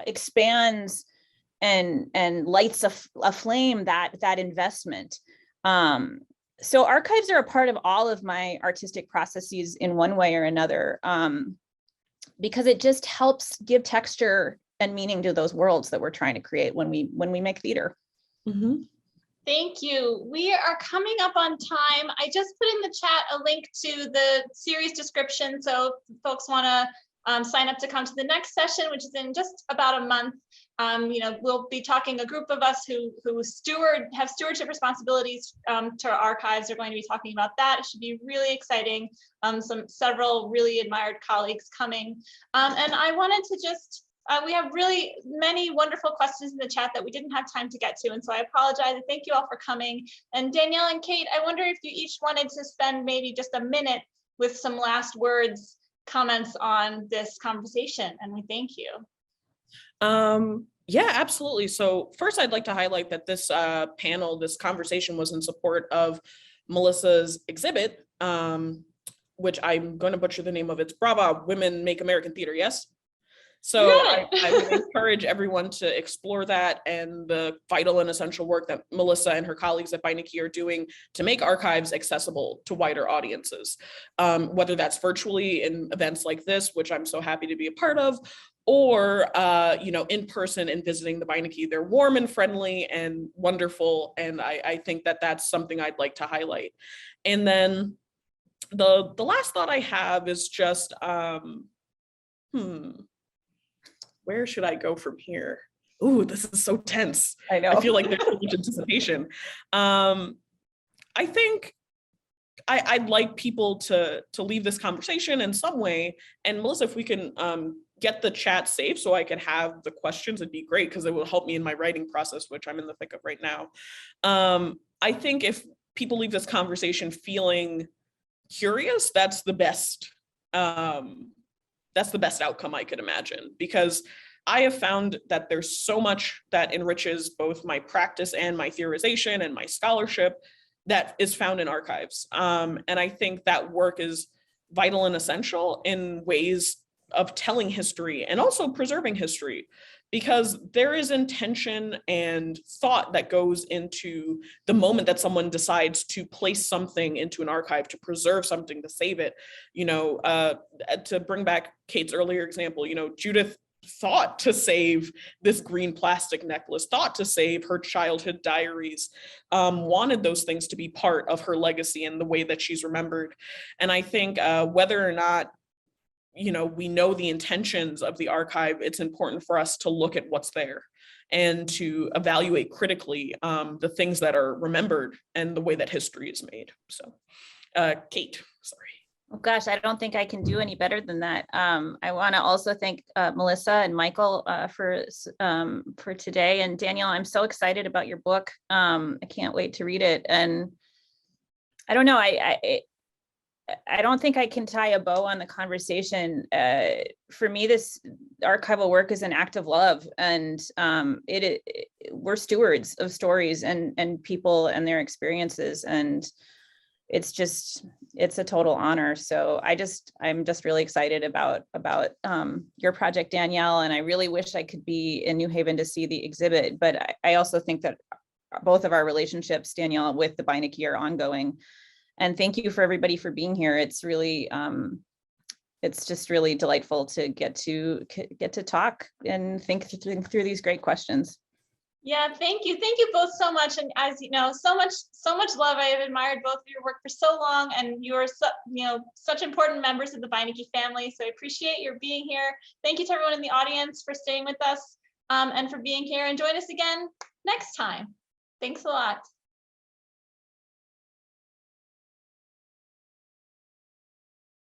expands and lights a flame, that investment. So archives are a part of all of my artistic processes in one way or another, because it just helps give texture and meaning to those worlds that we're trying to create when we make theater. Mm-hmm. Thank you. We are coming up on time. I just put in the chat a link to the series description. So if folks want to sign up to come to the next session, which is in just about a month. We'll be talking, a group of us who have stewardship responsibilities to our archives are going to be talking about that. It should be really exciting. Several really admired colleagues coming. And I wanted to just, we have really many wonderful questions in the chat that we didn't have time to get to. And so I apologize. And thank you all for coming. And Danielle and Kate, I wonder if you each wanted to spend maybe just a minute with some last words, comments on this conversation. And we thank you. Yeah, absolutely. So first, I'd like to highlight that this this conversation was in support of Melissa's exhibit, which I'm going to butcher the name of. It's Brava, Women Make American Theater, yes? So I would encourage everyone to explore that and the vital and essential work that Melissa and her colleagues at Beinecke are doing to make archives accessible to wider audiences, whether that's virtually in events like this, which I'm so happy to be a part of, or in person and visiting the Beinecke. They're warm and friendly and wonderful, and I think that that's something I'd like to highlight. And then the last thought I have is just where should I go from here? Ooh, this is so tense. I know. I feel like there's so much anticipation. I think I'd like people to leave this conversation in some way. And Melissa, if we can get the chat saved so I can have the questions, it'd be great, because it will help me in my writing process, which I'm in the thick of right now. I think if people leave this conversation feeling curious, that's the best outcome I could imagine, because I have found that there's so much that enriches both my practice and my theorization and my scholarship that is found in archives. And I think that work is vital and essential in ways of telling history and also preserving history, because there is intention and thought that goes into the moment that someone decides to place something into an archive, to preserve something, to save it. To bring back Kate's earlier example, Judith thought to save this green plastic necklace, thought to save her childhood diaries, wanted those things to be part of her legacy and the way that she's remembered. And I think whether or not we know the intentions of the archive, it's important for us to look at what's there and to evaluate critically the things that are remembered and the way that history is made. So, Kate, sorry. Oh gosh, I don't think I can do any better than that. I want to also thank Melissa and Michael for today. And Danielle, I'm so excited about your book. I can't wait to read it. And I don't know, I don't think I can tie a bow on the conversation. For me, this archival work is an act of love, and we're stewards of stories and people and their experiences, and it's a total honor. So I'm just really excited about your project, Danielle, and I really wish I could be in New Haven to see the exhibit. But I also think that both of our relationships, Danielle, with the Beinecke are ongoing. And thank you for everybody for being here. It's really it's just really delightful to get to talk and think through these great questions. Yeah, thank you both so much. And as you know, so much love. I have admired both of your work for so long, and you are such important members of the Beinecke family. So I appreciate your being here. Thank you to everyone in the audience for staying with us and for being here, and join us again next time. Thanks a lot.